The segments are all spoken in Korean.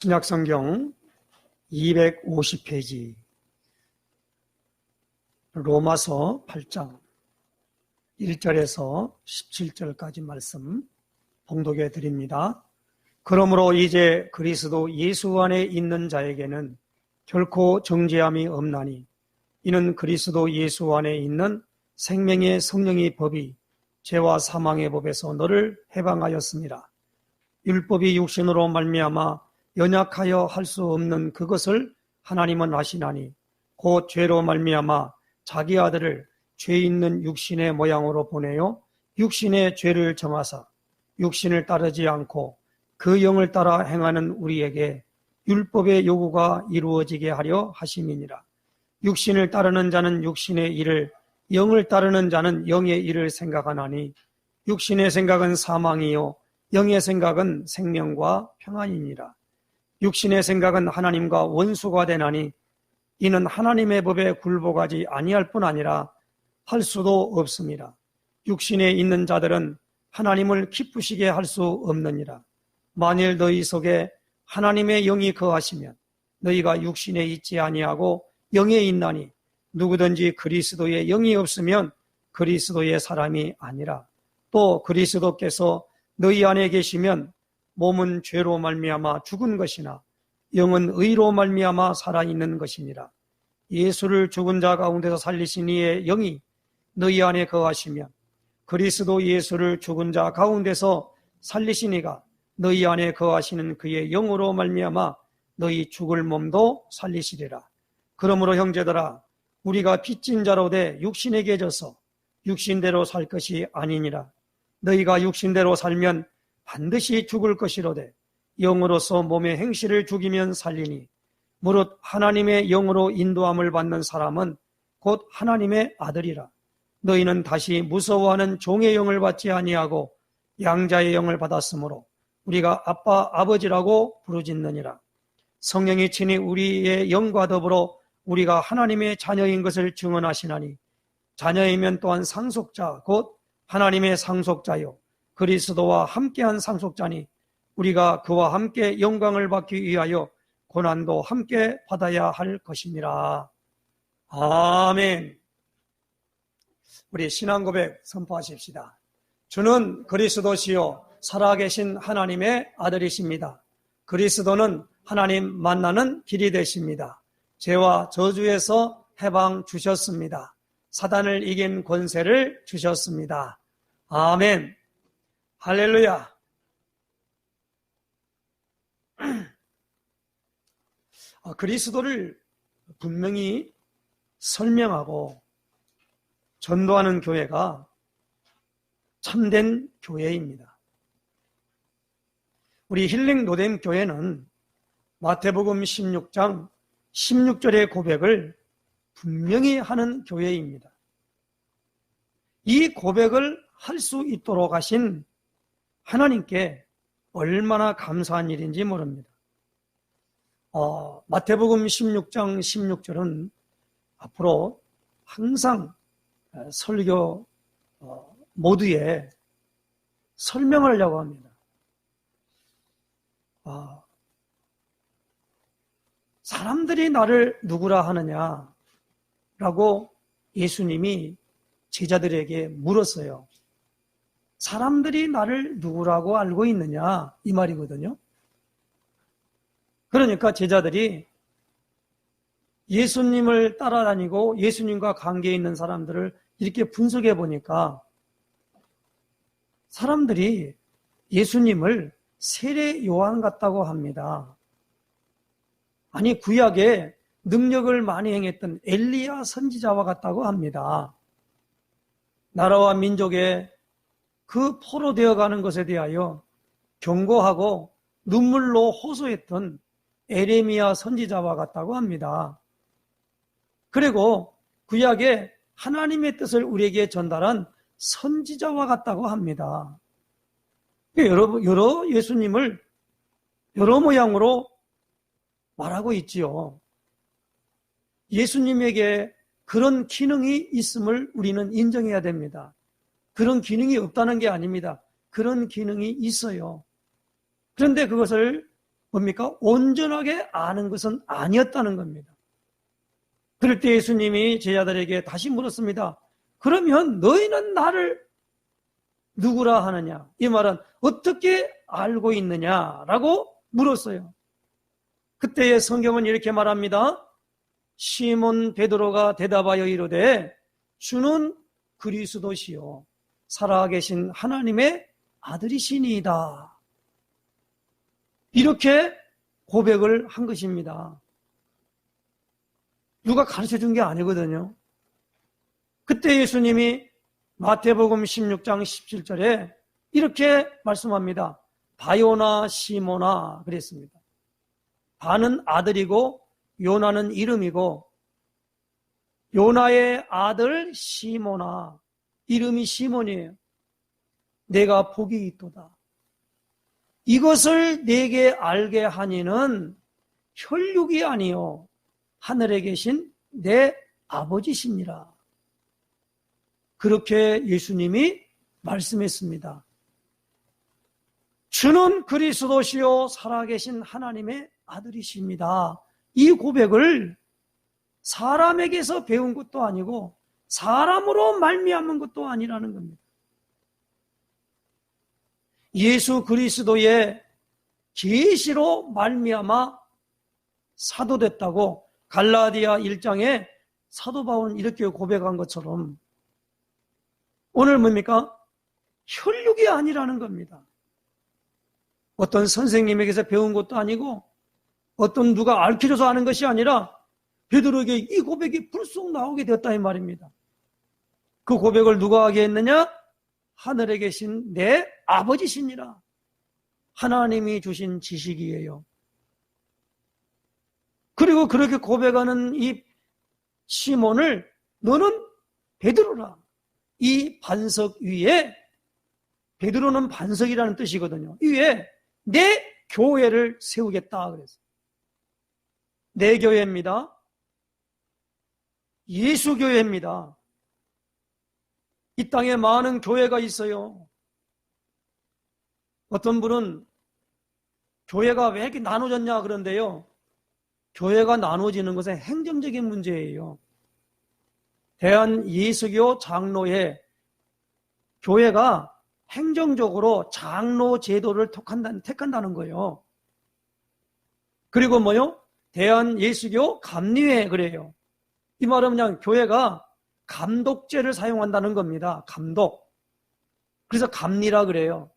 신약성경 250페이지 로마서 8장 1절에서 17절까지 말씀 봉독해 드립니다. 그러므로 이제 그리스도 예수 안에 있는 자에게는 결코 정죄함이 없나니 이는 그리스도 예수 안에 있는 생명의 성령의 법이 죄와 사망의 법에서 너를 해방하였습니다. 율법이 육신으로 말미암아 연약하여 할 수 없는 그것을 하나님은 하시나니 곧 죄로 말미암아 자기 아들을 죄 있는 육신의 모양으로 보내어 육신의 죄를 정하사 육신을 따르지 않고 그 영을 따라 행하는 우리에게 율법의 요구가 이루어지게 하려 하심이니라. 육신을 따르는 자는 육신의 일을, 영을 따르는 자는 영의 일을 생각하나니 육신의 생각은 사망이요 영의 생각은 생명과 평안이니라. 육신의 생각은 하나님과 원수가 되나니 이는 하나님의 법에 굴복하지 아니할 뿐 아니라 할 수도 없습니다. 육신에 있는 자들은 하나님을 기쁘시게 할 수 없느니라. 만일 너희 속에 하나님의 영이 거하시면 너희가 육신에 있지 아니하고 영에 있나니 누구든지 그리스도의 영이 없으면 그리스도의 사람이 아니라. 또 그리스도께서 너희 안에 계시면 몸은 죄로 말미암아 죽은 것이나 영은 의로 말미암아 살아있는 것이니라. 예수를 죽은 자 가운데서 살리신 이의 영이 너희 안에 거하시면 그리스도 예수를 죽은 자 가운데서 살리신 이가 너희 안에 거하시는 그의 영으로 말미암아 너희 죽을 몸도 살리시리라. 그러므로 형제들아 우리가 빚진 자로 돼 육신에게 져서 육신대로 살 것이 아니니라. 너희가 육신대로 살면 반드시 죽을 것이로되 영으로서 몸의 행실을 죽이면 살리니 무릇 하나님의 영으로 인도함을 받는 사람은 곧 하나님의 아들이라. 너희는 다시 무서워하는 종의 영을 받지 아니하고 양자의 영을 받았으므로 우리가 아빠 아버지라고 부르짖느니라. 성령이 친히 우리의 영과 더불어 우리가 하나님의 자녀인 것을 증언하시나니 자녀이면 또한 상속자 곧 하나님의 상속자요 그리스도와 함께한 상속자니 우리가 그와 함께 영광을 받기 위하여 고난도 함께 받아야 할 것이니라. 아멘. 우리 신앙 고백 선포하십시다. 주는 그리스도시요 살아계신 하나님의 아들이십니다. 그리스도는 하나님 만나는 길이 되십니다. 죄와 저주에서 해방 주셨습니다. 사단을 이긴 권세를 주셨습니다. 아멘. 할렐루야. 그리스도를 분명히 설명하고 전도하는 교회가 참된 교회입니다. 우리 힐링 노뎀 교회는 마태복음 16장 16절의 고백을 분명히 하는 교회입니다. 이 고백을 할 수 있도록 하신 하나님께 얼마나 감사한 일인지 모릅니다. 마태복음 16장 16절은 앞으로 항상 설교 모두에 설명하려고 합니다. 사람들이 나를 누구라 하느냐라고 예수님이 제자들에게 물었어요. 사람들이 나를 누구라고 알고 있느냐 이 말이거든요. 그러니까 제자들이 예수님을 따라다니고 예수님과 관계에 있는 사람들을 이렇게 분석해 보니까 사람들이 예수님을 세례 요한 같다고 합니다. 아니 구약에 능력을 많이 행했던 엘리야 선지자와 같다고 합니다. 나라와 민족의 그 포로되어 가는 것에 대하여 경고하고 눈물로 호소했던 에레미야 선지자와 같다고 합니다. 그리고 구약에 하나님의 뜻을 우리에게 전달한 선지자와 같다고 합니다. 여러 예수님을 여러 모양으로 말하고 있지요. 예수님에게 그런 기능이 있음을 우리는 인정해야 됩니다. 그런 기능이 없다는 게 아닙니다. 그런 기능이 있어요. 그런데 그것을 뭡니까? 온전하게 아는 것은 아니었다는 겁니다. 그럴 때 예수님이 제자들에게 다시 물었습니다. 그러면 너희는 나를 누구라 하느냐? 이 말은 어떻게 알고 있느냐라고 물었어요. 그때의 성경은 이렇게 말합니다. 시몬 베드로가 대답하여 이르되 주는 그리스도시요 살아계신 하나님의 아들이시니이다. 이렇게 고백을 한 것입니다. 누가 가르쳐준 게 아니거든요. 그때 예수님이 마태복음 16장 17절에 이렇게 말씀합니다. 바요나 시모나 그랬습니다. 바는 아들이고 요나는 이름이고 요나의 아들 시모나 이름이 시몬이에요. 내가 복이 있도다. 이것을 내게 알게 하니는 혈육이 아니요 하늘에 계신 내 아버지시니라. 그렇게 예수님이 말씀했습니다. 주는 그리스도시요 살아계신 하나님의 아들이십니다. 이 고백을 사람에게서 배운 것도 아니고 사람으로 말미암은 것도 아니라는 겁니다. 예수 그리스도의 계시로 말미암아 사도됐다고 갈라디아 1장에 사도 바울은 이렇게 고백한 것처럼 오늘 뭡니까? 혈육이 아니라는 겁니다. 어떤 선생님에게서 배운 것도 아니고 어떤 누가 알려줘서 하는 것이 아니라 베드로에게 이 고백이 불쑥 나오게 되었다 이 말입니다. 그 고백을 누가 하게 했느냐? 하늘에 계신 내 아버지시니라. 하나님이 주신 지식이에요. 그리고 그렇게 고백하는 이 시몬을 너는 베드로라. 이 반석 위에 베드로는 반석이라는 뜻이거든요. 이 위에 내 교회를 세우겠다 그랬어요. 내 교회입니다. 예수 교회입니다. 이 땅에 많은 교회가 있어요. 어떤 분은 교회가 왜 이렇게 나눠졌냐 그런데요. 교회가 나눠지는 것은 행정적인 문제예요. 대한예수교 장로회 교회가 행정적으로 장로 제도를 택한다는 거예요. 그리고 뭐요? 대한예수교 감리회 그래요. 이 말은 그냥 교회가 감독제를 사용한다는 겁니다. 감독. 그래서 감리라 그래요.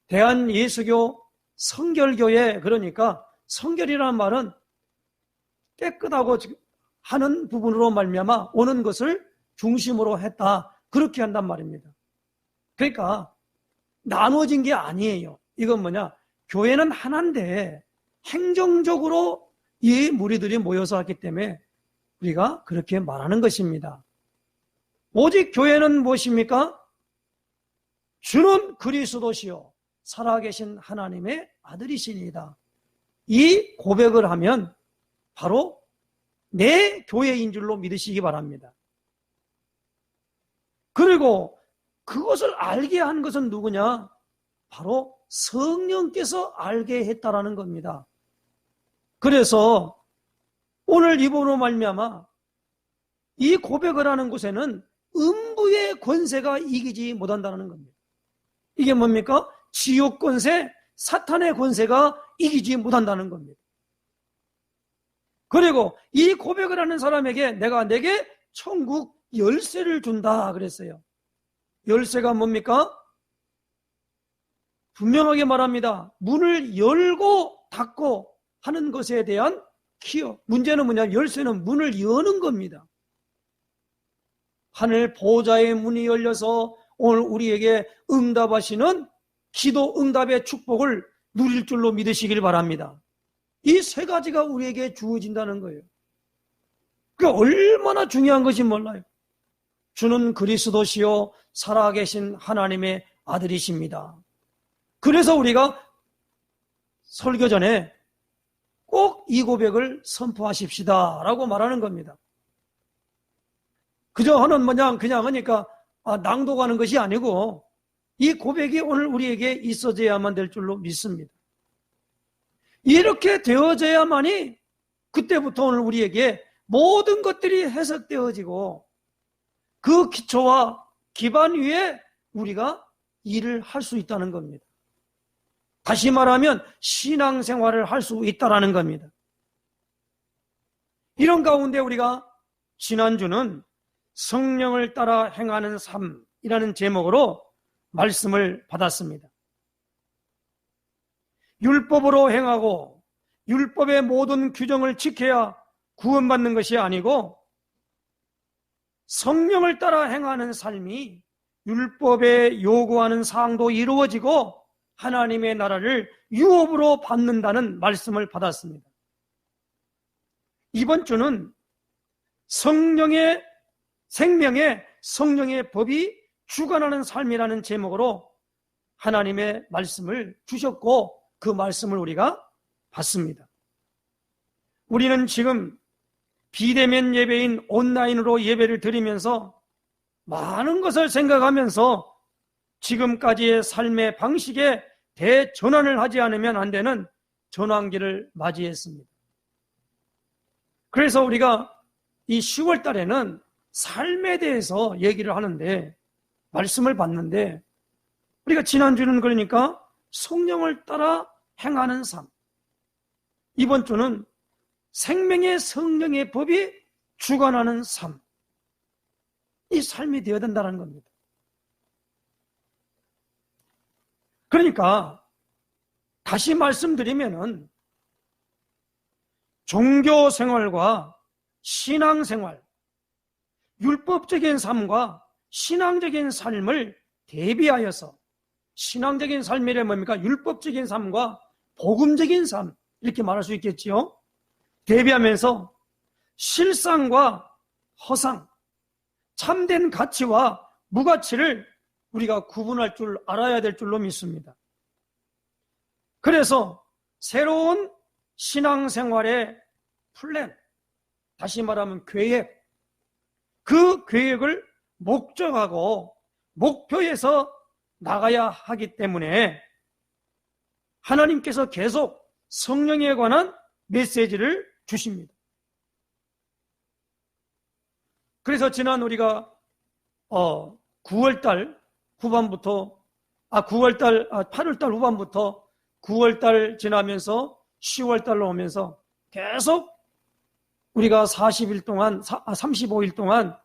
대한예수교 성결교회 그러니까 성결이라는 말은 깨끗하고 하는 부분으로 말미암아 오는 것을 중심으로 했다. 그렇게 한단 말입니다. 그러니까 나눠진 게 아니에요. 이건 뭐냐? 교회는 하나인데 행정적으로 이 무리들이 모여서 했기 때문에 우리가 그렇게 말하는 것입니다. 오직 교회는 무엇입니까? 주는 그리스도시요 살아계신 하나님의 아들이시니이다. 이 고백을 하면 바로 내 교회인 줄로 믿으시기 바랍니다. 그리고 그것을 알게 한 것은 누구냐? 바로 성령께서 알게 했다라는 겁니다. 그래서 오늘 이번으로 말미암아 이 고백을 하는 곳에는 음부의 권세가 이기지 못한다는 겁니다. 이게 뭡니까? 지옥 권세, 사탄의 권세가 이기지 못한다는 겁니다. 그리고 이 고백을 하는 사람에게 내게 천국 열쇠를 준다 그랬어요. 열쇠가 뭡니까? 분명하게 말합니다. 문을 열고 닫고 하는 것에 대한 키요. 문제는 뭐냐? 열쇠는 문을 여는 겁니다. 하늘 보호자의 문이 열려서 오늘 우리에게 응답하시는 기도 응답의 축복을 누릴 줄로 믿으시길 바랍니다. 이 세 가지가 우리에게 주어진다는 거예요. 그게 얼마나 중요한 것인지 몰라요. 주는 그리스도시요 살아계신 하나님의 아들이십니다. 그래서 우리가 설교 전에 꼭 이 고백을 선포하십시다 라고 말하는 겁니다. 그저 하는 그냥 하니까 낭독하는 것이 아니고 이 고백이 오늘 우리에게 있어져야만 될 줄로 믿습니다. 이렇게 되어져야만이 그때부터 오늘 우리에게 모든 것들이 해석되어지고 그 기초와 기반 위에 우리가 일을 할 수 있다는 겁니다. 다시 말하면 신앙생활을 할 수 있다는 겁니다. 이런 가운데 우리가 지난주는 성령을 따라 행하는 삶이라는 제목으로 말씀을 받았습니다. 율법으로 행하고 율법의 모든 규정을 지켜야 구원받는 것이 아니고 성령을 따라 행하는 삶이 율법에 요구하는 사항도 이루어지고 하나님의 나라를 유업으로 받는다는 말씀을 받았습니다. 이번 주는 성령의 생명의 성령의 법이 주관하는 삶이라는 제목으로 하나님의 말씀을 주셨고 그 말씀을 우리가 봤습니다. 우리는 지금 비대면 예배인 온라인으로 예배를 드리면서 많은 것을 생각하면서 지금까지의 삶의 방식에 대전환을 하지 않으면 안 되는 전환기를 맞이했습니다. 그래서 우리가 이 10월 달에는 삶에 대해서 얘기를 하는데 말씀을 봤는데 우리가 지난주는 그러니까 성령을 따라 행하는 삶, 이번 주는 생명의 성령의 법이 주관하는 삶, 이 삶이 되어야 된다는 겁니다. 그러니까 다시 말씀드리면은 종교 생활과 신앙 생활, 율법적인 삶과 신앙적인 삶을 대비하여서, 신앙적인 삶이란 뭡니까? 율법적인 삶과 복음적인 삶, 이렇게 말할 수 있겠지요. 대비하면서 실상과 허상, 참된 가치와 무가치를 우리가 구분할 줄 알아야 될 줄로 믿습니다. 그래서 새로운 신앙생활의 플랜, 다시 말하면 계획, 그 계획을 목적하고 목표에서 나가야 하기 때문에 하나님께서 계속 성령에 관한 메시지를 주십니다. 그래서 지난 우리가 8월달 후반부터 9월달 지나면서 10월달로 오면서 계속 우리가 35일 동안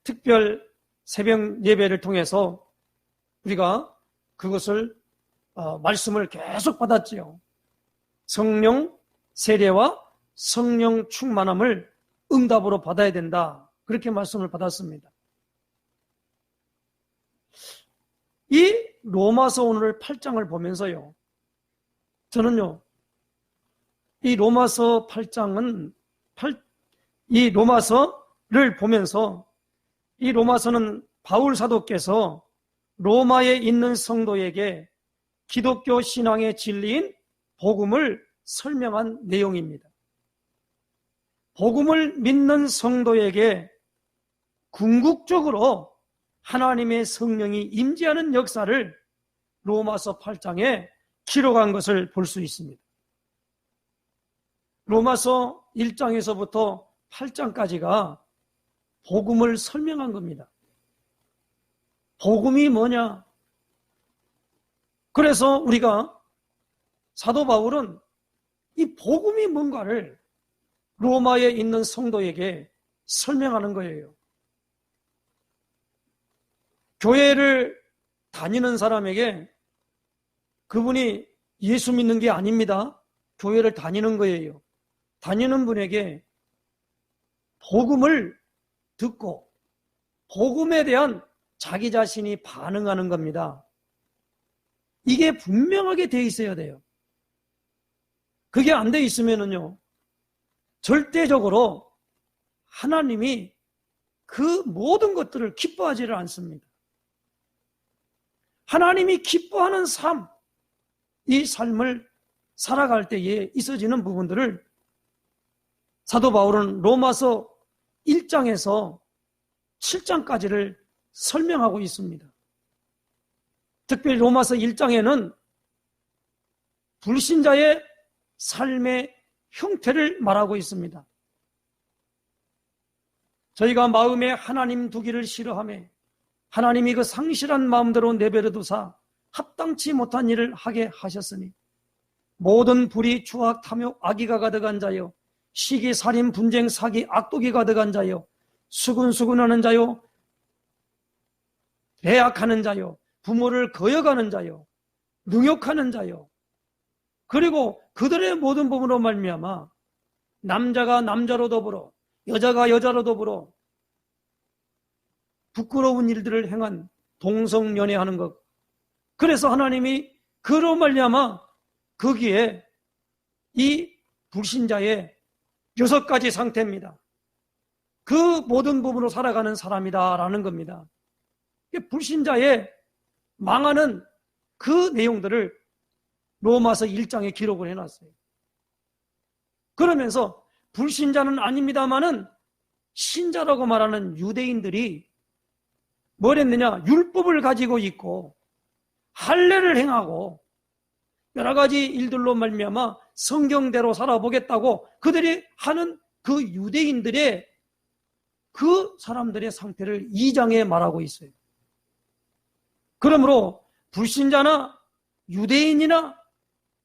특별 새벽 예배를 통해서 우리가 그것을 말씀을 계속 받았지요. 성령 세례와 성령 충만함을 응답으로 받아야 된다, 그렇게 말씀을 받았습니다. 이 로마서 오늘 8장을 보면서요, 저는요, 이 로마서 8장은 이 로마서를 보면서, 이 로마서는 바울 사도께서 로마에 있는 성도에게 기독교 신앙의 진리인 복음을 설명한 내용입니다. 복음을 믿는 성도에게 궁극적으로 하나님의 성령이 임재하는 역사를 로마서 8장에 기록한 것을 볼 수 있습니다. 로마서 1장에서부터 8장까지가 복음을 설명한 겁니다. 복음이 뭐냐? 그래서 우리가 사도 바울은 이 복음이 뭔가를 로마에 있는 성도에게 설명하는 거예요. 교회를 다니는 사람에게 그분이 예수 믿는 게 아닙니다. 교회를 다니는 거예요. 다니는 분에게 복음을 듣고 복음에 대한 자기 자신이 반응하는 겁니다. 이게 분명하게 돼 있어야 돼요. 그게 안 돼 있으면은요, 절대적으로 하나님이 그 모든 것들을 기뻐하지를 않습니다. 하나님이 기뻐하는 삶, 이 삶을 살아갈 때에 있어지는 부분들을 사도 바울은 로마서 1장에서 7장까지를 설명하고 있습니다. 특별히 로마서 1장에는 불신자의 삶의 형태를 말하고 있습니다. 저희가 마음에 하나님 두기를 싫어하며 하나님이 그 상실한 마음대로 내버려 두사 합당치 못한 일을 하게 하셨으니 모든 불의, 추악, 탐욕, 악의가 가득한 자여, 시기, 살인, 분쟁, 사기, 악독이 가득한 자여, 수군수군하는 자여, 배약하는 자여, 부모를 거역하는 자여, 능욕하는 자여, 그리고 그들의 모든 부분으로 말미암아 남자가 남자로 더불어 여자가 여자로 더불어 부끄러운 일들을 행한 동성연애하는 것. 그래서 하나님이 그로 말미암아 거기에 이 불신자의 6가지 상태입니다. 그 모든 부분으로 살아가는 사람이다라는 겁니다. 불신자의 망하는 그 내용들을 로마서 1장에 기록을 해놨어요. 그러면서 불신자는 아닙니다마는 신자라고 말하는 유대인들이 뭘 했느냐? 율법을 가지고 있고 할례를 행하고 여러 가지 일들로 말미암아 성경대로 살아보겠다고 그들이 하는 그 유대인들의 그 사람들의 상태를 2장에 말하고 있어요. 그러므로 불신자나 유대인이나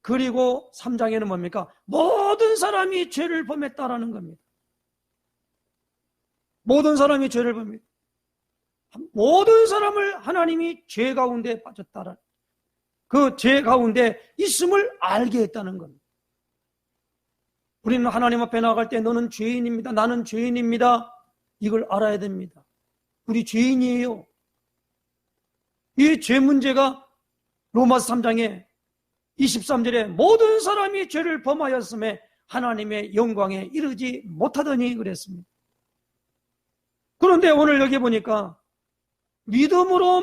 그리고 3장에는 뭡니까? 모든 사람이 죄를 범했다라는 겁니다. 모든 사람이 죄를 범했다. 모든 사람을 하나님이 죄 가운데 빠졌다라는 그 죄 가운데 있음을 알게 했다는 겁니다. 우리는 하나님 앞에 나갈 때 너는 죄인입니다. 나는 죄인입니다. 이걸 알아야 됩니다. 우리 죄인이에요. 이 죄 문제가 로마서 3장에 23절에 모든 사람이 죄를 범하였음에 하나님의 영광에 이르지 못하더니 그랬습니다. 그런데 오늘 여기 보니까 믿음으로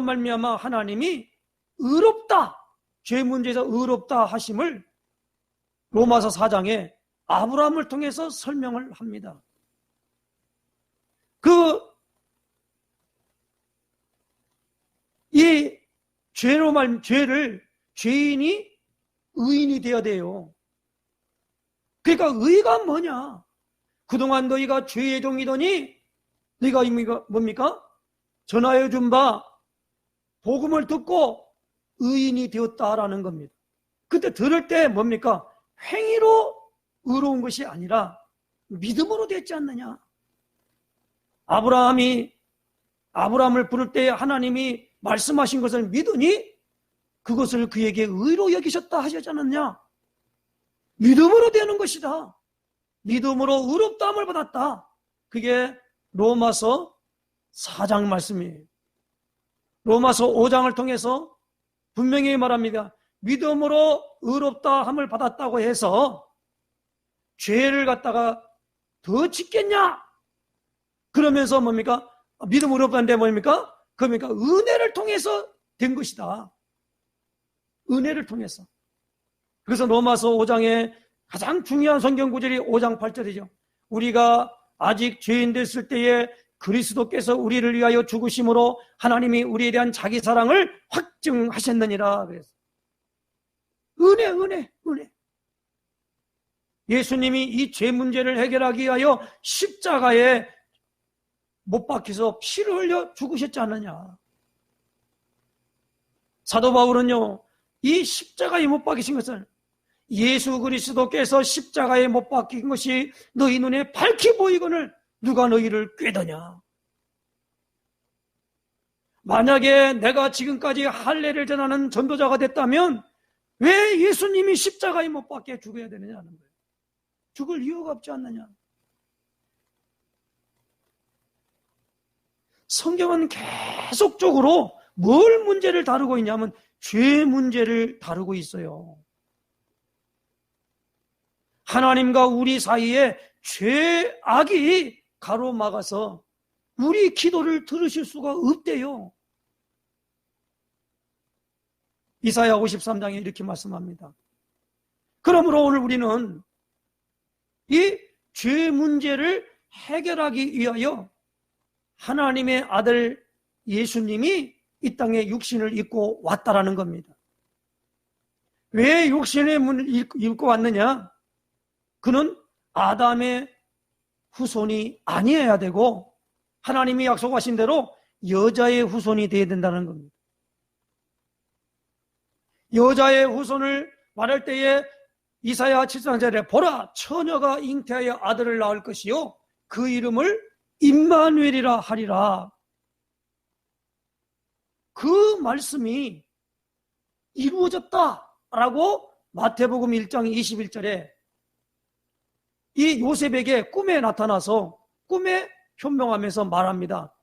말미암아 하나님이 의롭다, 죄 문제에서 의롭다 하심을 로마서 4장에 아브라함을 통해서 설명을 합니다. 이 죄를 죄인이 의인이 되어야 돼요. 그러니까 의가 뭐냐? 그동안 너희가 죄의 종이더니 너희가 뭡니까? 전하여 준 바 복음을 듣고 의인이 되었다라는 겁니다. 그때 들을 때 뭡니까? 행위로 의로운 것이 아니라 믿음으로 됐지 않느냐? 아브라함을 부를 때 하나님이 말씀하신 것을 믿으니 그것을 그에게 의로 여기셨다 하셨지 않느냐? 믿음으로 되는 것이다. 믿음으로 의롭다함을 받았다. 그게 로마서 4장 말씀이에요. 로마서 5장을 통해서 분명히 말합니다. 믿음으로 의롭다함을 받았다고 해서 죄를 갖다가 더 짓겠냐? 그러면서 뭡니까? 믿음으로 의롭다는데 뭡니까? 그러니까 은혜를 통해서 된 것이다. 은혜를 통해서. 그래서 로마서 5장에 가장 중요한 성경 구절이 5장 8절이죠. 우리가 아직 죄인 됐을 때에 그리스도께서 우리를 위하여 죽으심으로 하나님이 우리에 대한 자기 사랑을 확증하셨느니라. 그래서 은혜. 예수님이 이 죄 문제를 해결하기 위하여 십자가에 못 박혀서 피를 흘려 죽으셨지 않느냐. 사도 바울은요, 이 십자가에 못 박히신 것을 예수 그리스도께서 십자가에 못 박힌 것이 너희 눈에 밝히 보이거늘 누가 너희를 꾀더냐. 만약에 내가 지금까지 할례를 전하는 전도자가 됐다면 왜 예수님이 십자가에 못 박혀 죽어야 되느냐는 거예요. 죽을 이유가 없지 않느냐. 성경은 계속적으로 뭘 문제를 다루고 있냐면 죄 문제를 다루고 있어요. 하나님과 우리 사이에 죄악이 가로막아서 우리 기도를 들으실 수가 없대요. 이사야 53장에 이렇게 말씀합니다. 그러므로 오늘 우리는 이 죄 문제를 해결하기 위하여 하나님의 아들 예수님이 이 땅에 육신을 입고 왔다라는 겁니다. 왜 육신의 문을 읽고 왔느냐? 그는 아담의 후손이 아니어야 되고 하나님이 약속하신 대로 여자의 후손이 되어야 된다는 겁니다. 여자의 후손을 말할 때에 이사야 7장절에 보라 처녀가 잉태하여 아들을 낳을 것이요 그 이름을 임마누엘이라 하리라. 그 말씀이 이루어졌다라고 마태복음 1장 21절에 이 요셉에게 꿈에 나타나서 꿈에 현명하면서 말합니다.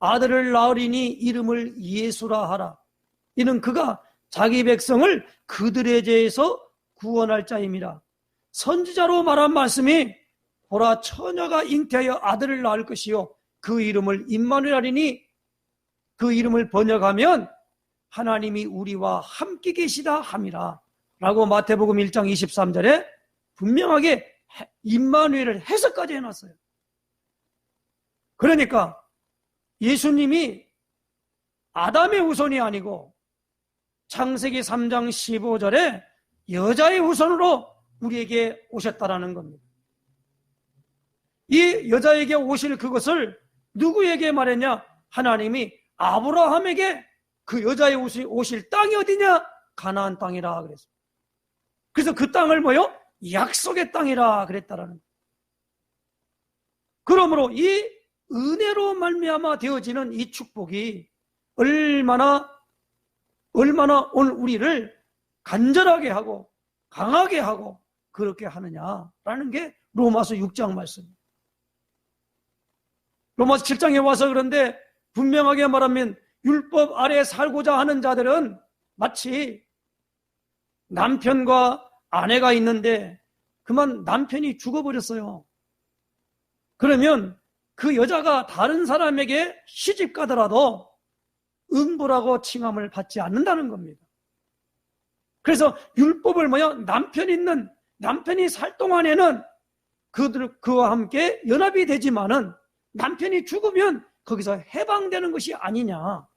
아들을 낳으리니 이름을 예수라 하라. 이는 그가 자기 백성을 그들의 죄에서 구원할 자임이라. 선지자로 말한 말씀이 보라 처녀가 잉태하여 아들을 낳을 것이요 그 이름을 임마누엘 하리니 그 이름을 번역하면 하나님이 우리와 함께 계시다 함이라 라고 마태복음 1장 23절에 분명하게 임마누엘을 해석까지 해놨어요. 그러니까 예수님이 아담의 후손이 아니고 창세기 3장 15절에 여자의 후손으로 우리에게 오셨다라는 겁니다. 이 여자에게 오실 그것을 누구에게 말했냐? 하나님이 아브라함에게 그 여자의 오실 땅이 어디냐? 가나안 땅이라 그랬습니다. 그래서 그 땅을 뭐요? 약속의 땅이라 그랬다라는 거예요. 그러므로 이 은혜로 말미암아 되어지는 이 축복이 얼마나 오늘 우리를 간절하게 하고 강하게 하고 그렇게 하느냐라는 게 로마서 6장 말씀입니다. 로마서 7장에 와서 그런데 분명하게 말하면 율법 아래 살고자 하는 자들은 마치 남편과 아내가 있는데 그만 남편이 죽어버렸어요. 그러면 그 여자가 다른 사람에게 시집 가더라도 음부라고 칭함을 받지 않는다는 겁니다. 그래서 율법을 남편이 살 동안에는 그와 함께 연합이 되지만은 남편이 죽으면 거기서 해방되는 것이 아니냐.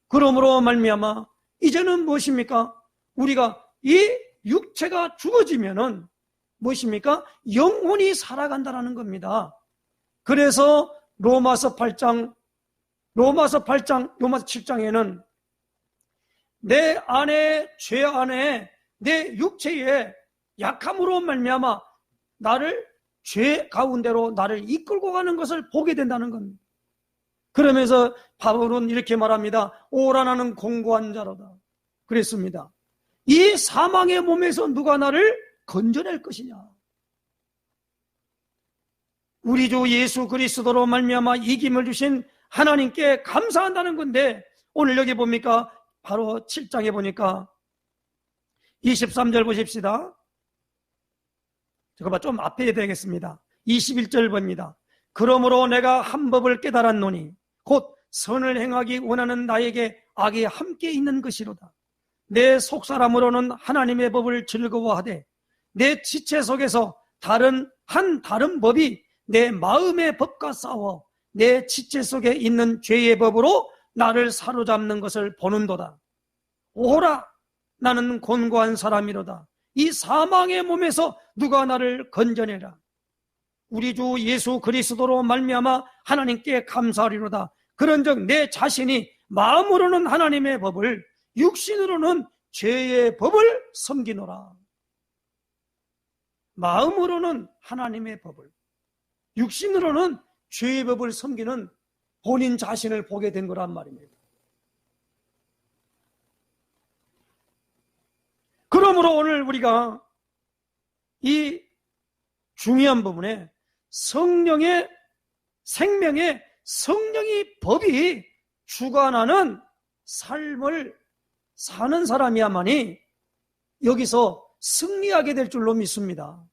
그러므로 말미암아 이제는 무엇입니까? 우리가 이 육체가 죽어지면은 무엇입니까? 영혼이 살아간다는 겁니다. 그래서 로마서 7장에는 내 안에 죄 안에 내 육체의 약함으로 말미암아 죄 가운데로 나를 이끌고 가는 것을 보게 된다는 겁니다. 그러면서 바울은 이렇게 말합니다. 오라 나는 공고한 자로다 그랬습니다. 이 사망의 몸에서 누가 나를 건져낼 것이냐? 우리 주 예수 그리스도로 말미암아 이김을 주신 하나님께 감사한다는 건데 오늘 여기 봅니까? 바로 7장에 보니까 23절 보십시다. 잠깐만 좀 앞에 해야 되겠습니다. 21절 봅니다. 그러므로 내가 한 법을 깨달았노니 곧 선을 행하기 원하는 나에게 악이 함께 있는 것이로다. 내 속사람으로는 하나님의 법을 즐거워하되 내 지체 속에서 다른 법이 내 마음의 법과 싸워 내 지체 속에 있는 죄의 법으로 나를 사로잡는 것을 보는도다. 오호라 나는 곤고한 사람이로다. 이 사망의 몸에서 누가 나를 건져내라. 우리 주 예수 그리스도로 말미암아 하나님께 감사하리로다. 그런즉 내 자신이 마음으로는 하나님의 법을 육신으로는 죄의 법을 섬기노라. 마음으로는 하나님의 법을 육신으로는 죄의 법을 섬기는 본인 자신을 보게 된 거란 말입니다. 그러므로 오늘 우리가 이 중요한 부분에 성령의 생명의 성령의 법이 주관하는 삶을 사는 사람이야만이 여기서 승리하게 될 줄로 믿습니다.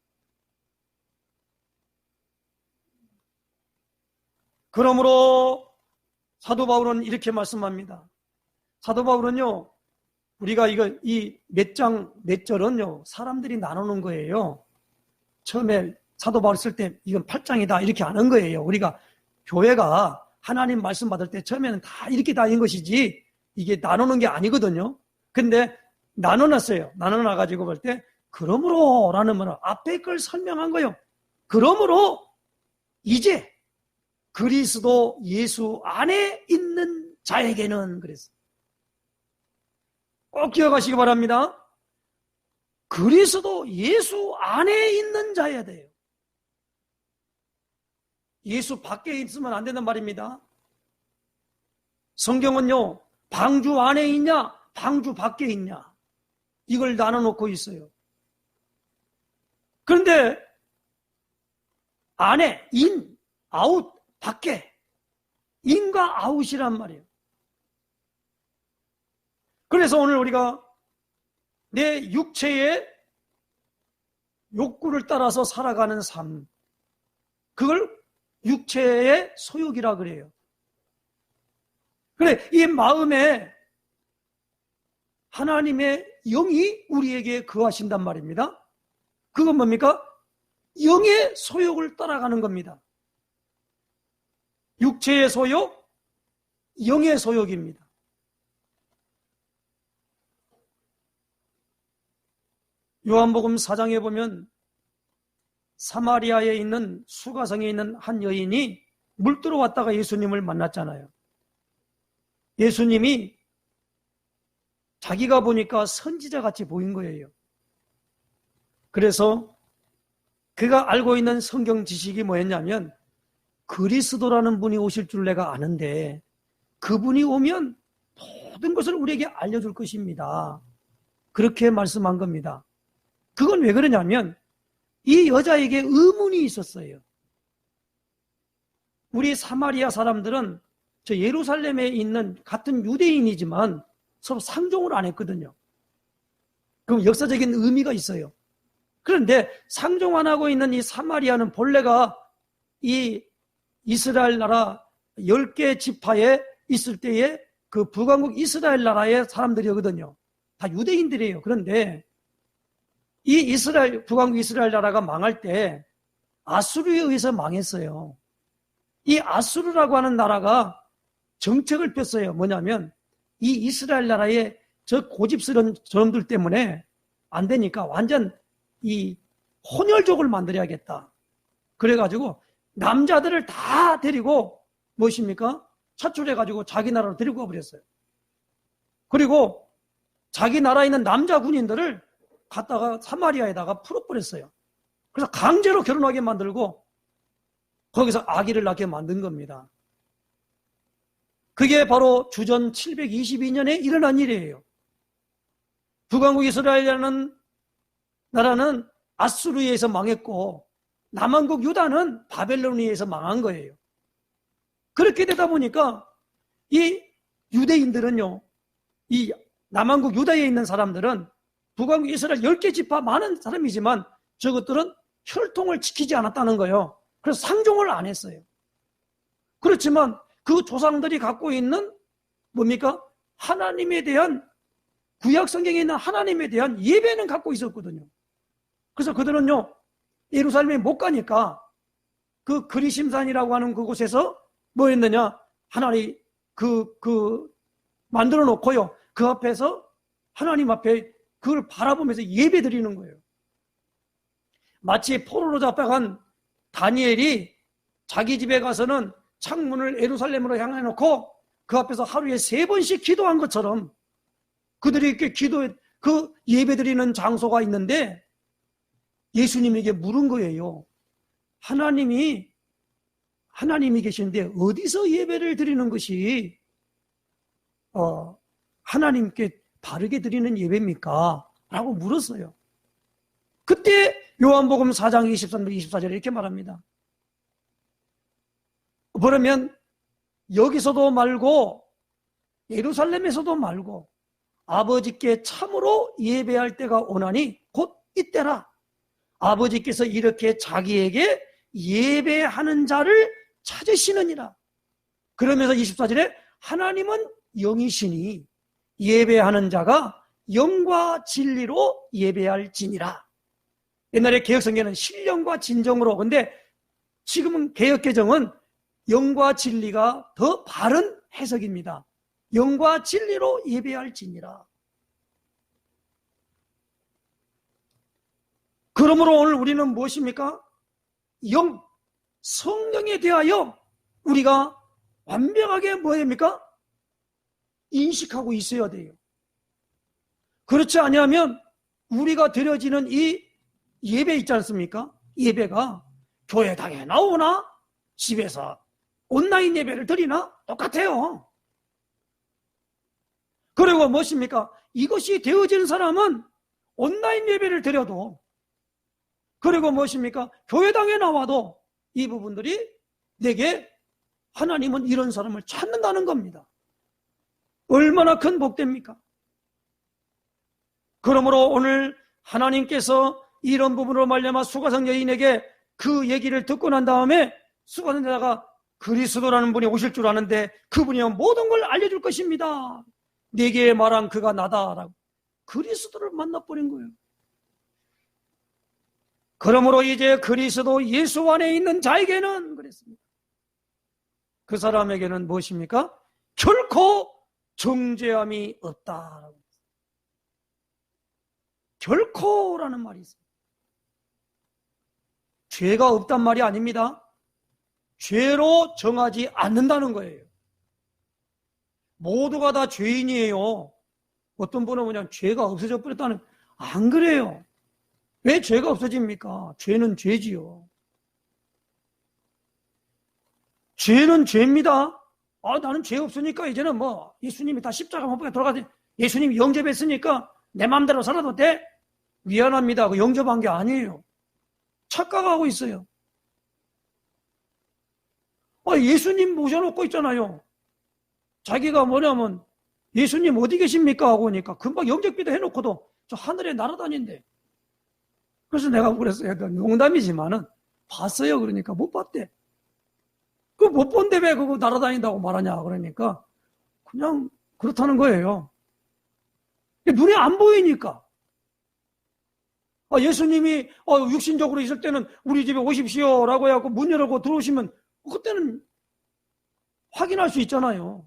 그러므로 사도 바울은 이렇게 말씀합니다. 사도 바울은요, 우리가 이 몇 절은요, 사람들이 나누는 거예요. 처음에 사도 바울 쓸 때 이건 8장이다 이렇게 하는 거예요. 우리가 교회가 하나님 말씀 받을 때 처음에는 다 이렇게 다닌 것이지 이게 나누는 게 아니거든요. 근데 나눠놨어요. 나눠놔가지고 볼 때, 그러므로 라는 말은 앞에 걸 설명한 거예요. 그러므로 이제 그리스도 예수 안에 있는 자에게는 그랬어요. 꼭 기억하시기 바랍니다. 그리스도 예수 안에 있는 자여야 돼요. 예수 밖에 있으면 안 된단 말입니다. 성경은요, 방주 안에 있냐, 방주 밖에 있냐, 이걸 나눠놓고 있어요. 그런데 안에, 인, 아웃, 밖에, 인과 아웃이란 말이에요. 그래서 오늘 우리가 내 육체의 욕구를 따라서 살아가는 삶, 그걸 육체의 소욕이라 그래요. 그래, 이 마음에 하나님의 영이 우리에게 거하신단 말입니다. 그건 뭡니까? 영의 소욕을 따라가는 겁니다. 육체의 소욕, 영의 소욕입니다. 요한복음 4장에 보면 사마리아에 있는 수가성에 있는 한 여인이 물 들어왔다가 예수님을 만났잖아요. 예수님이 자기가 보니까 선지자같이 보인 거예요. 그래서 그가 알고 있는 성경 지식이 뭐였냐면, 그리스도라는 분이 오실 줄 내가 아는데 그분이 오면 모든 것을 우리에게 알려줄 것입니다. 그렇게 말씀한 겁니다. 그건 왜 그러냐면 이 여자에게 의문이 있었어요. 우리 사마리아 사람들은 저 예루살렘에 있는 같은 유대인이지만 서로 상종을 안 했거든요. 그럼 역사적인 의미가 있어요. 그런데 상종 안 하고 있는 이 사마리아는 본래가 이 이스라엘 나라 10개 지파에 있을 때에 그 북왕국 이스라엘 나라의 사람들이거든요. 다 유대인들이에요. 그런데 이 이스라엘, 북왕국 이스라엘 나라가 망할 때 아수르에 의해서 망했어요. 이 아수르라고 하는 나라가 정책을 폈어요. 뭐냐면 이 이스라엘 나라의 저 고집스러운 저놈들 때문에 안 되니까 완전 이 혼혈족을 만들어야겠다. 그래가지고 남자들을 다 데리고 무엇입니까? 차출해가지고 자기 나라로 데리고 가버렸어요. 그리고 자기 나라에 있는 남자 군인들을 갖다가 사마리아에다가 풀어버렸어요. 그래서 강제로 결혼하게 만들고 거기서 아기를 낳게 만든 겁니다. 그게 바로 주전 722년에 일어난 일이에요. 북왕국 이스라엘이라는 나라는 아수르에 의해서 망했고 남왕국 유다는 바벨론에 의해서 망한 거예요. 그렇게 되다 보니까 이 유대인들은요, 이 남왕국 유다에 있는 사람들은 북왕국 이스라엘 10개 지파 많은 사람이지만 저것들은 혈통을 지키지 않았다는 거예요. 그래서 상종을 안 했어요. 그렇지만 그 조상들이 갖고 있는 뭡니까? 하나님에 대한, 구약 성경에 있는 하나님에 대한 예배는 갖고 있었거든요. 그래서 그들은요, 예루살렘에 못 가니까 그 그리심산이라고 하는 그곳에서 뭐 했느냐? 하나님 만들어 놓고요. 그 앞에서 하나님 앞에 그걸 바라보면서 예배 드리는 거예요. 마치 포로로 잡혀간 다니엘이 자기 집에 가서는 창문을 예루살렘으로 향해 놓고 그 앞에서 하루에 3번씩 기도한 것처럼 그들이 이렇게 그 예배 드리는 장소가 있는데 예수님에게 물은 거예요. 하나님이 계시는데 어디서 예배를 드리는 것이 하나님께 바르게 드리는 예배입니까? 라고 물었어요. 그때 요한복음 4장 23절 24절에 이렇게 말합니다. 그러면 여기서도 말고 예루살렘에서도 말고 아버지께 참으로 예배할 때가 오나니 곧 이때라. 아버지께서 이렇게 자기에게 예배하는 자를 찾으시느니라. 그러면서 24절에 하나님은 영이시니 예배하는 자가 영과 진리로 예배할지니라. 옛날에 개혁성경은 신령과 진정으로, 근데 지금은 개혁개정은 영과 진리가 더 바른 해석입니다. 영과 진리로 예배할지니라. 그러므로 오늘 우리는 무엇입니까? 성령에 대하여 우리가 완벽하게 뭐입니까? 인식하고 있어야 돼요. 그렇지 아니하면 우리가 드려지는 이 예배 있지 않습니까? 예배가 교회당에 나오나 집에서 온라인 예배를 드리나 똑같아요. 그리고 무엇입니까? 이것이 되어진 사람은 온라인 예배를 드려도, 그리고 무엇입니까? 교회당에 나와도 이 부분들이 내게 하나님은 이런 사람을 찾는다는 겁니다. 얼마나 큰 복됩니까? 그러므로 오늘 하나님께서 이런 부분으로 말미암아 수가성 여인에게 그 얘기를 듣고 난 다음에 수가성 여자가 그리스도라는 분이 오실 줄 아는데 그분이 모든 걸 알려줄 것입니다. 내게 말한 그가 나다라고 그리스도를 만나버린 거예요. 그러므로 이제 그리스도 예수 안에 있는 자에게는 그랬습니다. 그 사람에게는 무엇입니까? 결코 정죄함이 없다라고. 결코라는 말이 있어요. 죄가 없단 말이 아닙니다. 죄로 정하지 않는다는 거예요. 모두가 다 죄인이에요. 어떤 분은 그냥 죄가 없어져 버렸다는, 안 그래요. 왜 죄가 없어집니까? 죄는 죄지요. 죄는 죄입니다. 나는 죄 없으니까 이제는 예수님이 다 십자가 못 박혀 돌아가서 예수님이 영접했으니까 내 마음대로 살아도 돼? 미안합니다. 그 영접한 게 아니에요. 착각하고 있어요. 예수님 모셔놓고 있잖아요. 자기가 뭐냐면 예수님 어디 계십니까? 하고 오니까 금방 영접기도 해놓고도 저 하늘에 날아다닌대. 그래서 내가 그랬어요. 농담이지만은 봤어요. 그러니까 못 봤대. 그 못 본데 왜 그거 날아다닌다고 말하냐? 그러니까 그냥 그렇다는 거예요. 눈에 안 보이니까. 예수님이 육신적으로 있을 때는 우리 집에 오십시오라고 해갖고 문 열고 들어오시면 그때는 확인할 수 있잖아요.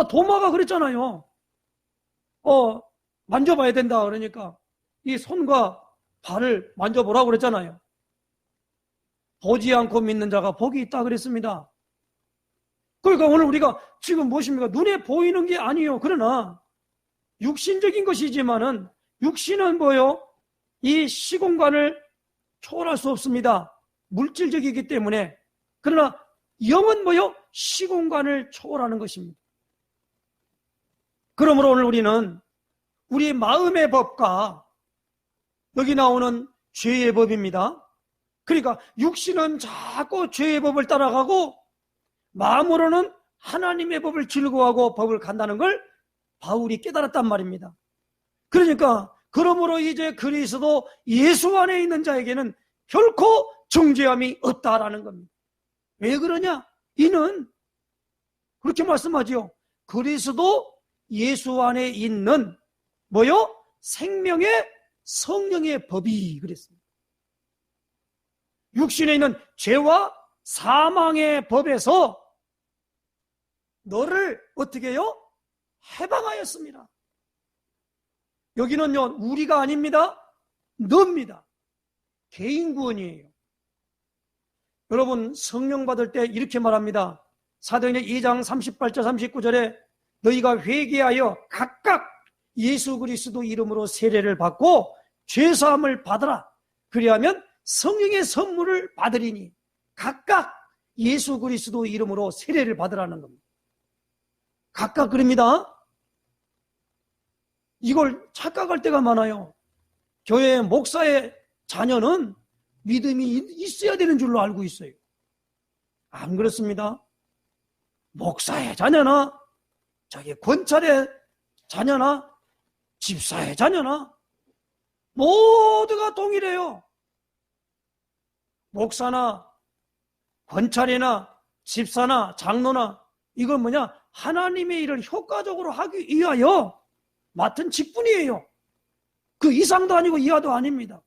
도마가 그랬잖아요. 만져봐야 된다 그러니까 이 손과 발을 만져보라고 그랬잖아요. 보지 않고 믿는 자가 복이 있다 그랬습니다. 그러니까 오늘 우리가 지금 무엇입니까? 눈에 보이는 게 아니에요. 그러나 육신적인 것이지만은 육신은 뭐요? 이 시공간을 초월할 수 없습니다. 물질적이기 때문에. 그러나 영은 뭐요? 시공간을 초월하는 것입니다. 그러므로 오늘 우리는 우리 마음의 법과 여기 나오는 죄의 법입니다. 그러니까 육신은 자꾸 죄의 법을 따라가고 마음으로는 하나님의 법을 즐거워하고 법을 간다는 걸 바울이 깨달았단 말입니다. 그러니까 그러므로 이제 그리스도 예수 안에 있는 자에게는 결코 정죄함이 없다라는 겁니다. 왜 그러냐? 이는 그렇게 말씀하지요. 그리스도 예수 안에 있는 뭐요? 생명의 성령의 법이 그랬습니다. 육신에 있는 죄와 사망의 법에서 너를 어떻게 해요? 해방하였습니다. 여기는요, 우리가 아닙니다. 너입니다. 개인 구원이에요. 여러분, 성령 받을 때 이렇게 말합니다. 사도행전 2장 38절 39절에 너희가 회개하여 각각 예수 그리스도 이름으로 세례를 받고 죄사함을 받으라. 그리하면 성령의 선물을 받으리니 각각 예수 그리스도 이름으로 세례를 받으라는 겁니다. 각각 그럽니다. 이걸 착각할 때가 많아요. 교회 목사의 자녀는 믿음이 있어야 되는 줄로 알고 있어요. 안 그렇습니다. 목사의 자녀나 자기 권찰의 자녀나 집사의 자녀나 모두가 동일해요. 목사나 권찰이나 집사나 장로나 이건 뭐냐? 하나님의 일을 효과적으로 하기 위하여 맡은 직분이에요. 그 이상도 아니고 이하도 아닙니다.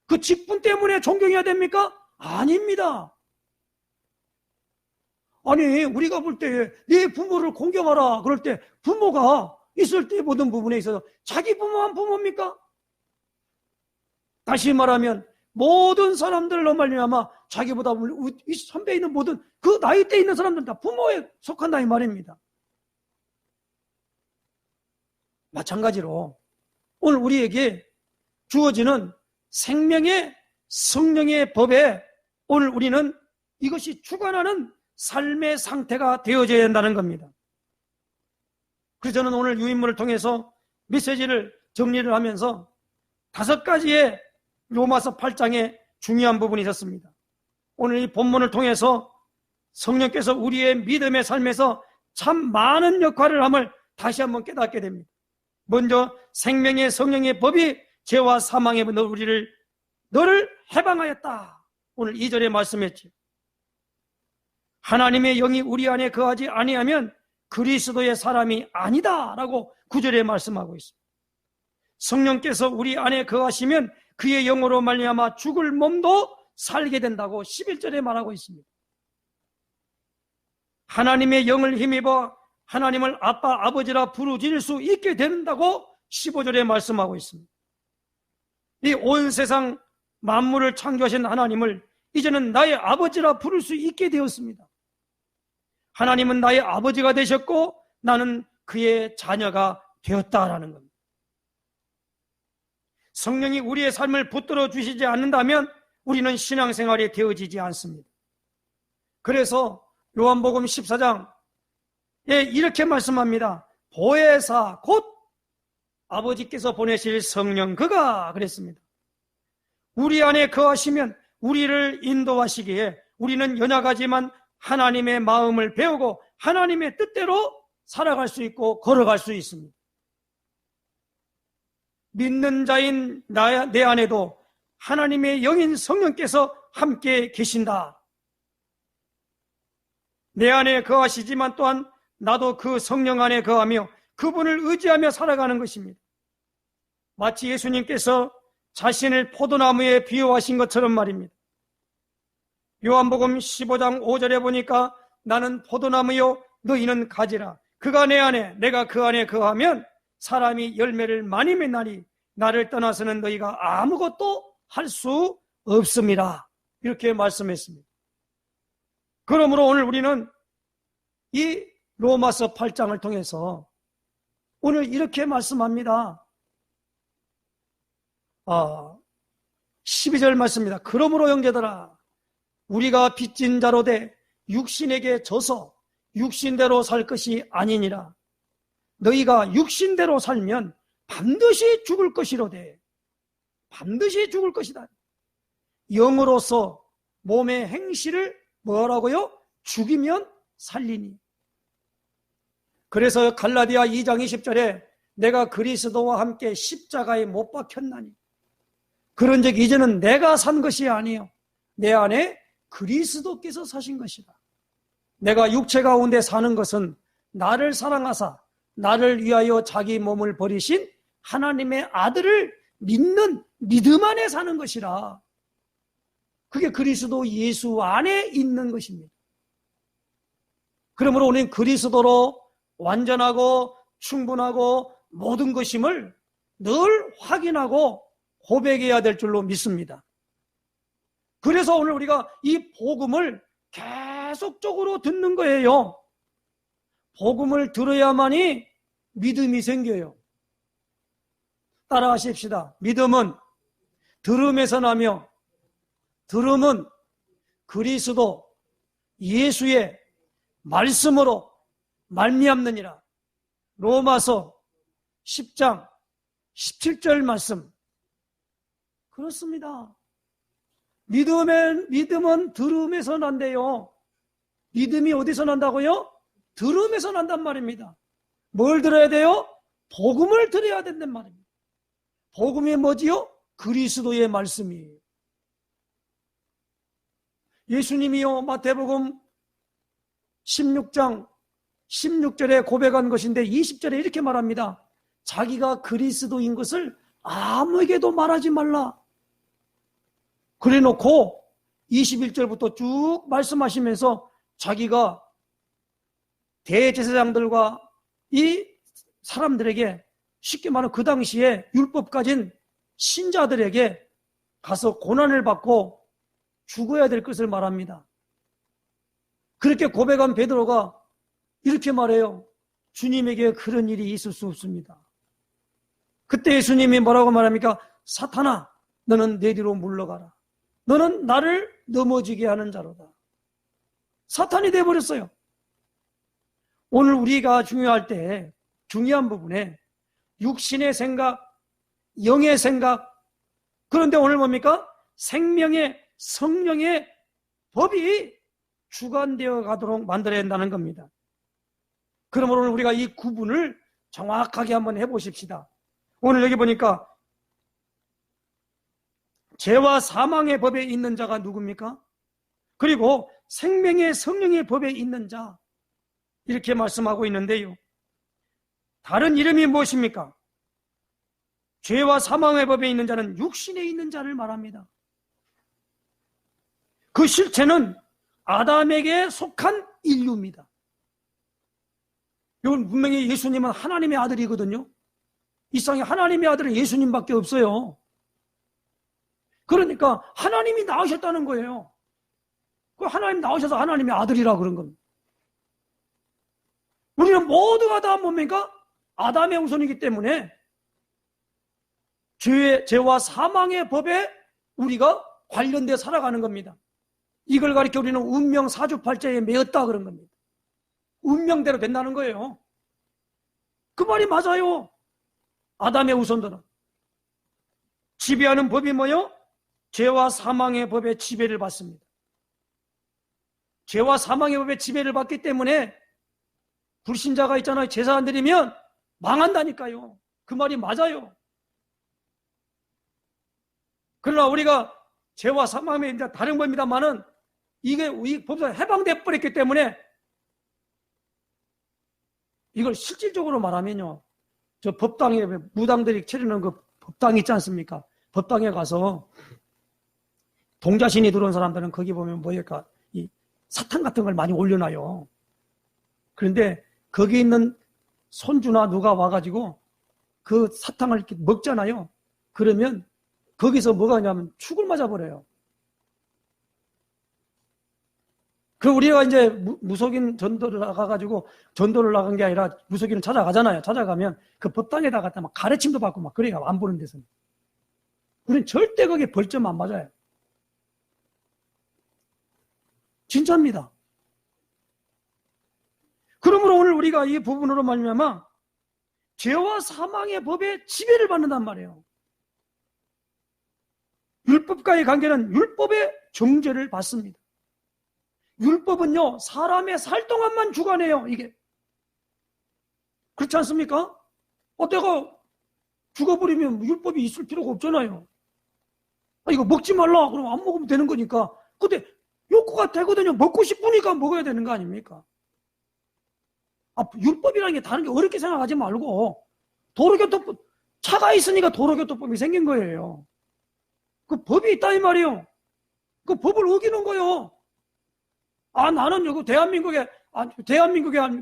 그 직분 때문에 존경해야 됩니까? 아닙니다. 아니 우리가 볼 때 내 부모를 공경하라 그럴 때 부모가 있을 때 모든 부분에 있어서 자기 부모만 부모입니까? 다시 말하면 모든 사람들로 말미암아 자기보다 이 선배에 있는 모든 그 나이대에 있는 사람들은 다 부모에 속한다 이 말입니다. 마찬가지로 오늘 우리에게 주어지는 생명의 성령의 법에 오늘 우리는 이것이 주관하는 삶의 상태가 되어져야 한다는 겁니다. 그래서 저는 오늘 유인물을 통해서 메시지를 정리를 하면서 5가지의 로마서 8장의 중요한 부분이 있었습니다. 오늘 이 본문을 통해서 성령께서 우리의 믿음의 삶에서 참 많은 역할을 함을 다시 한번 깨닫게 됩니다. 먼저 생명의 성령의 법이 죄와 사망의 너를 해방하였다. 오늘 2절에 말씀했죠. 하나님의 영이 우리 안에 거하지 아니하면 그리스도의 사람이 아니다 라고 9절에 말씀하고 있습니다. 성령께서 우리 안에 거하시면 그의 영으로 말미암아 죽을 몸도 살게 된다고 11절에 말하고 있습니다. 하나님의 영을 힘입어 하나님을 아빠, 아버지라 부르질 수 있게 된다고 15절에 말씀하고 있습니다. 이 온 세상 만물을 창조하신 하나님을 이제는 나의 아버지라 부를 수 있게 되었습니다. 하나님은 나의 아버지가 되셨고 나는 그의 자녀가 되었다라는 겁니다. 성령이 우리의 삶을 붙들어 주시지 않는다면 우리는 신앙생활이 되어지지 않습니다. 그래서 요한복음 14장에 이렇게 말씀합니다. 보혜사 곧 아버지께서 보내실 성령 그가 그랬습니다. 우리 안에 거하시면 우리를 인도하시기에 우리는 연약하지만 하나님의 마음을 배우고 하나님의 뜻대로 살아갈 수 있고 걸어갈 수 있습니다. 믿는 자인 내 안에도 하나님의 영인 성령께서 함께 계신다. 내 안에 거하시지만 또한 나도 그 성령 안에 거하며 그분을 의지하며 살아가는 것입니다. 마치 예수님께서 자신을 포도나무에 비유하신 것처럼 말입니다. 요한복음 15장 5절에 보니까 나는 포도나무요 너희는 가지라. 그가 내 안에 내가 그 안에 거하면 사람이 열매를 많이 맺나니 나를 떠나서는 너희가 아무것도 할 수 없습니다. 이렇게 말씀했습니다. 그러므로 오늘 우리는 이 로마서 8장을 통해서 오늘 이렇게 말씀합니다. 12절 말씀입니다. 그러므로 형제들아 우리가 빚진 자로 돼 육신에게 져서 육신대로 살 것이 아니니라. 너희가 육신대로 살면 반드시 죽을 것이로되 반드시 죽을 것이다. 영으로서 몸의 행실을 뭐라고요? 죽이면 살리니. 그래서 갈라디아 2장 20절에 내가 그리스도와 함께 십자가에 못 박혔나니 그런즉 이제는 내가 산 것이 아니요 내 안에 그리스도께서 사신 것이다. 내가 육체 가운데 사는 것은 나를 사랑하사 나를 위하여 자기 몸을 버리신 하나님의 아들을 믿는 믿음 안에 사는 것이라. 그게 그리스도 예수 안에 있는 것입니다. 그러므로 우리는 그리스도로 완전하고 충분하고 모든 것임을 늘 확인하고 고백해야 될 줄로 믿습니다. 그래서 오늘 우리가 이 복음을 계속적으로 듣는 거예요. 복음을 들어야만이 믿음이 생겨요. 따라하십시다. 믿음은 들음에서 나며 들음은 그리스도 예수의 말씀으로 말미암느니라. 로마서 10장 17절 말씀. 그렇습니다. 믿음은 들음에서 난대요. 믿음이 어디서 난다고요? 들음에서 난단 말입니다. 뭘 들어야 돼요? 복음을 들어야 된단 말입니다. 복음이 뭐지요? 그리스도의 말씀이에요. 예수님이요 마태복음 16장 16절에 고백한 것인데 20절에 이렇게 말합니다. 자기가 그리스도인 것을 아무에게도 말하지 말라. 그래놓고 21절부터 쭉 말씀하시면서 자기가 대제사장들과 이 사람들에게 쉽게 말하면 그 당시에 율법 가진 신자들에게 가서 고난을 받고 죽어야 될 것을 말합니다. 그렇게 고백한 베드로가 이렇게 말해요. 주님에게 그런 일이 있을 수 없습니다. 그때 예수님이 뭐라고 말합니까? 사탄아, 너는 내 뒤로 물러가라. 너는 나를 넘어지게 하는 자로다. 사탄이 되어버렸어요. 오늘 우리가 중요할 때 중요한 부분에 육신의 생각, 영의 생각, 그런데 오늘 뭡니까? 생명의 성령의 법이 주관되어 가도록 만들어야 한다는 겁니다. 그러므로 오늘 우리가 이 구분을 정확하게 한번 해보십시다. 오늘 여기 보니까 죄와 사망의 법에 있는 자가 누굽니까? 그리고 생명의 성령의 법에 있는 자, 이렇게 말씀하고 있는데요. 다른 이름이 무엇입니까? 죄와 사망의 법에 있는 자는 육신에 있는 자를 말합니다. 그 실체는 아담에게 속한 인류입니다. 이건 분명히 예수님은 하나님의 아들이거든요. 이 세상에 하나님의 아들은 예수님밖에 없어요. 그러니까 하나님이 낳으셨다는 거예요. 그 하나님 낳으셔서 하나님의 아들이라 그런 겁니다. 우리는 모두가 다 뭡니까? 아담의 후손이기 때문에 죄와 사망의 법에 우리가 관련되어 살아가는 겁니다. 이걸 가리켜 우리는 운명 사주팔자에 매였다 그런 겁니다. 운명대로 된다는 거예요. 그 말이 맞아요. 아담의 후손들은 지배하는 법이 뭐요? 죄와 사망의 법에 지배를 받습니다. 죄와 사망의 법에 지배를 받기 때문에 불신자가 있잖아요. 제사 안 드리면 망한다니까요. 그 말이 맞아요. 그러나 우리가 죄와 사망의 이제 다른 법입니다만은 이게 이 법에서 해방돼 버렸기 때문에 이걸 실질적으로 말하면요. 저 법당에 무당들이 차리는 그 법당 있지 않습니까? 법당에 가서 동자신이 들어온 사람들은 거기 보면 뭐랄까 이 사탕 같은 걸 많이 올려놔요. 그런데 거기 있는 손주나 누가 와가지고 그 사탕을 이렇게 먹잖아요. 그러면 거기서 뭐가 있냐면 축을 맞아버려요. 그럼 우리가 이제 무속인 전도를 나가가지고 전도를 나간 게 아니라 무속인을 찾아가잖아요. 찾아가면 그 법당에다 갖다 막 가르침도 받고 막 그래요. 안 보는 데서는. 우리는 절대 거기에 벌점 안 맞아요. 진짜입니다. 그러므로 오늘 우리가 이 부분으로 말미암아 죄와 사망의 법에 지배를 받는단 말이에요. 율법과의 관계는 율법의 정죄를 받습니다. 율법은요, 사람의 살 동안만 주관해요, 이게. 그렇지 않습니까? 내가 죽어버리면 율법이 있을 필요가 없잖아요. 이거 먹지 말라, 그러면 안 먹으면 되는 거니까. 근데 욕구가 되거든요. 먹고 싶으니까 먹어야 되는 거 아닙니까? 율법이라는 게 다른 게 어렵게 생각하지 말고, 도로교통법, 차가 있으니까 도로교통법이 생긴 거예요. 그 법이 있다, 이 말이에요. 그 법을 어기는 거예요. 나는 여기 대한민국에서는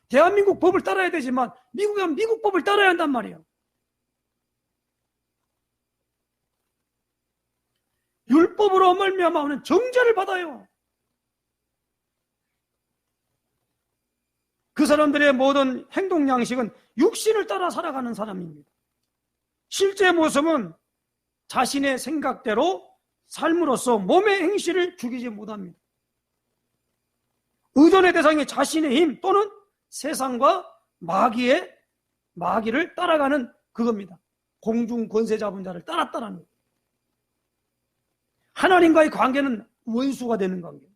대한민국 법을 따라야 되지만, 미국에는 미국 법을 따라야 한단 말이에요. 율법으로 말미암아 정죄를 받아요. 그 사람들의 모든 행동 양식은 육신을 따라 살아가는 사람입니다. 실제 모습은 자신의 생각대로 삶으로써 몸의 행실을 죽이지 못합니다. 의존의 대상이 자신의 힘 또는 세상과 마귀를 따라가는 그겁니다. 공중 권세 잡은 자를 따랐다는 거예요. 하나님과의 관계는 원수가 되는 관계예요.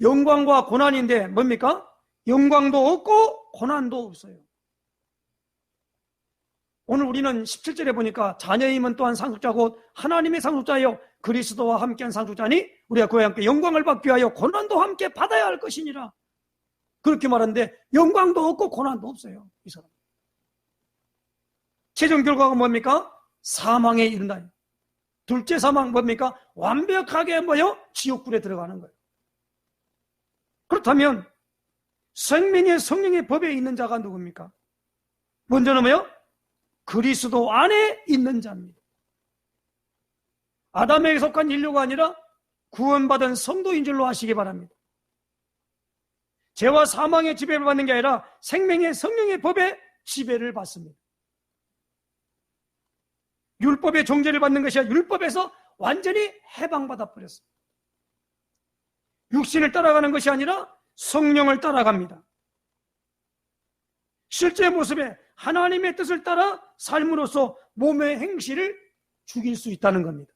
영광과 고난인데 뭡니까? 영광도 없고 고난도 없어요. 오늘 우리는 17절에 보니까 자녀의 힘은 또한 상속자고 하나님의 상속자여 그리스도와 함께한 상속자니 우리가 그와 함께 영광을 받기 위하여 고난도 함께 받아야 할 것이니라. 그렇게 말하는데 영광도 없고 고난도 없어요. 이 사람. 최종 결과가 뭡니까? 사망에 이른다. 둘째 사망 뭡니까? 완벽하게 지옥불에 들어가는 거예요. 그렇다면 생명의 성령의 법에 있는 자가 누굽니까? 먼저는 그리스도 안에 있는 자입니다. 아담에게 속한 인류가 아니라 구원받은 성도인 줄로 아시기 바랍니다. 죄와 사망의 지배를 받는 게 아니라 생명의 성령의 법의 지배를 받습니다. 율법의 종죄를 받는 것이 아니라 율법에서 완전히 해방받아 버렸습니다. 육신을 따라가는 것이 아니라 성령을 따라갑니다. 실제 모습에 하나님의 뜻을 따라 삶으로써 몸의 행실을 죽일 수 있다는 겁니다.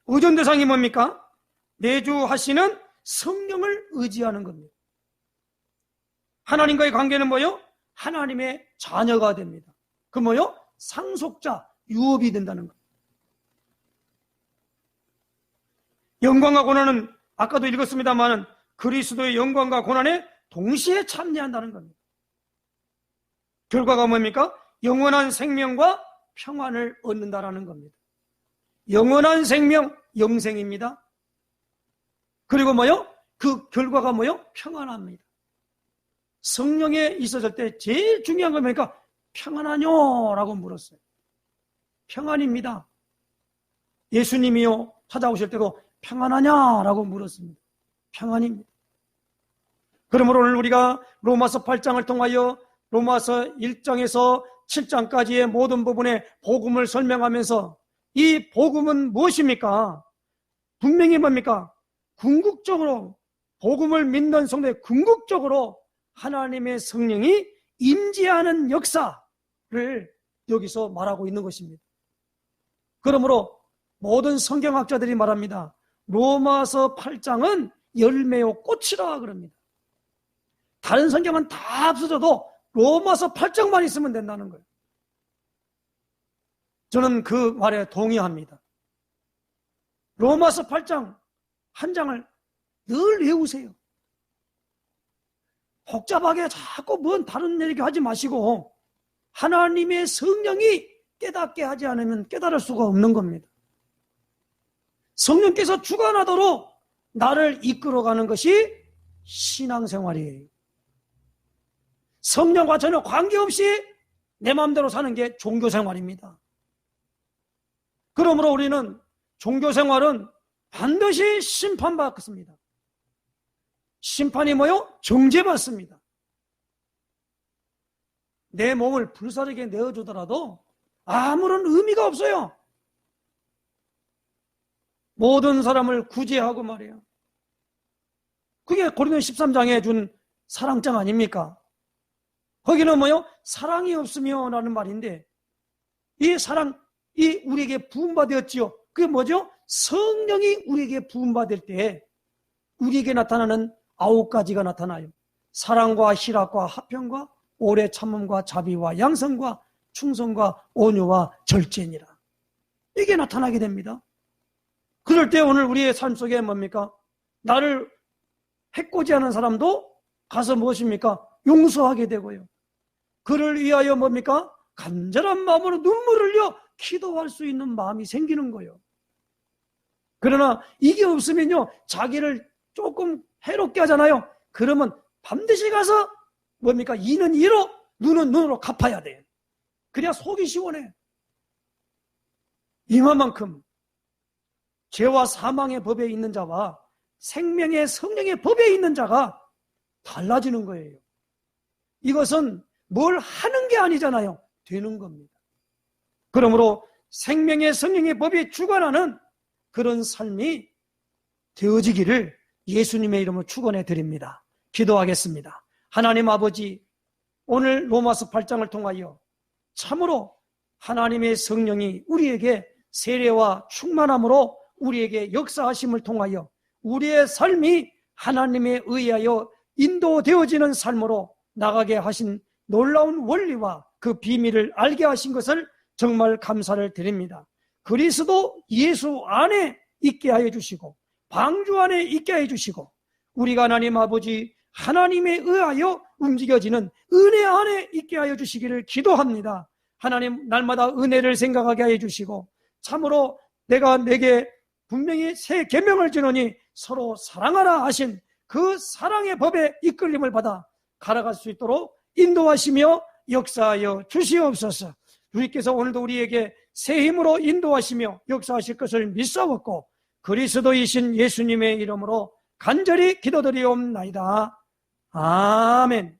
의존 대상이 뭡니까? 내주하시는 성령을 의지하는 겁니다. 하나님과의 관계는 뭐요? 하나님의 자녀가 됩니다. 그 뭐요? 상속자, 유업이 된다는 겁니다. 영광과 고난은 아까도 읽었습니다만 그리스도의 영광과 고난에 동시에 참여한다는 겁니다. 결과가 뭡니까? 영원한 생명과 평안을 얻는다라는 겁니다. 영원한 생명, 영생입니다. 그리고 뭐요? 그 결과가 뭐요? 평안합니다. 성령에 있었을 때 제일 중요한 건 뭡니까? 평안하뇨? 라고 물었어요. 평안입니다. 예수님이요 찾아오실 때도 평안하냐? 라고 물었습니다. 평안입니다. 그러므로 오늘 우리가 로마서 8장을 통하여 로마서 1장에서 7장까지의 모든 부분의 복음을 설명하면서 이 복음은 무엇입니까? 분명히 뭡니까? 궁극적으로 복음을 믿는 성도의 궁극적으로 하나님의 성령이 임재하는 역사를 여기서 말하고 있는 것입니다. 그러므로 모든 성경학자들이 말합니다. 로마서 8장은 열매요 꽃이라 그럽니다. 다른 성경은 다 없어져도 로마서 8장만 있으면 된다는 거예요. 저는 그 말에 동의합니다. 로마서 8장 한 장을 늘 외우세요. 복잡하게 자꾸 뭔 다른 얘기 하지 마시고 하나님의 성령이 깨닫게 하지 않으면 깨달을 수가 없는 겁니다. 성령께서 주관하도록 나를 이끌어가는 것이 신앙생활이에요. 성령과 전혀 관계없이 내 마음대로 사는 게 종교생활입니다. 그러므로 우리는 종교생활은 반드시 심판받습니다. 심판이 뭐요? 정죄받습니다. 내 몸을 불사르게 내어주더라도 아무런 의미가 없어요. 모든 사람을 구제하고 말이에요. 그게 고린도 13장에 준 사랑장 아닙니까? 거기는 뭐요? 사랑이 없으며 라는 말인데 이 사랑, 이 우리에게 부음받았지요. 그게 뭐죠? 성령이 우리에게 부음받을 때 우리에게 나타나는 9가지가 나타나요. 사랑과 희락과 화평과 오래 참음과 자비와 양성과 충성과 온유와 절제니라. 이게 나타나게 됩니다. 그럴 때 오늘 우리의 삶 속에 뭡니까? 나를 해코지하는 사람도 가서 무엇입니까? 용서하게 되고요. 그를 위하여 뭡니까? 간절한 마음으로 눈물을 흘려 기도할 수 있는 마음이 생기는 거예요. 그러나 이게 없으면요, 자기를 조금 해롭게 하잖아요. 그러면 반드시 가서 뭡니까? 이는 이로, 눈은 눈으로 갚아야 돼요. 그래야 속이 시원해. 이만큼 죄와 사망의 법에 있는 자와 생명의 성령의 법에 있는 자가 달라지는 거예요. 이것은 뭘 하는 게 아니잖아요. 되는 겁니다. 그러므로 생명의 성령의 법이 주관하는 그런 삶이 되어지기를 예수님의 이름으로 축원해 드립니다. 기도하겠습니다. 하나님 아버지, 오늘 로마서 8장을 통하여 참으로 하나님의 성령이 우리에게 세례와 충만함으로 우리에게 역사하심을 통하여 우리의 삶이 하나님에 의하여 인도되어지는 삶으로 나가게 하신 놀라운 원리와 그 비밀을 알게 하신 것을 정말 감사를 드립니다. 그리스도 예수 안에 있게 하여 주시고 방주 안에 있게 하여 주시고 우리가 하나님 아버지 하나님에 의하여 움직여지는 은혜 안에 있게 하여 주시기를 기도합니다. 하나님, 날마다 은혜를 생각하게 하여 주시고 참으로 내가 내게 분명히 새 계명을 주노니 서로 사랑하라 하신 그 사랑의 법에 이끌림을 받아 갈아갈 수 있도록 인도하시며 역사하여 주시옵소서. 주님께서 오늘도 우리에게 새 힘으로 인도하시며 역사하실 것을 믿사옵고 그리스도이신 예수님의 이름으로 간절히 기도드리옵나이다. 아멘.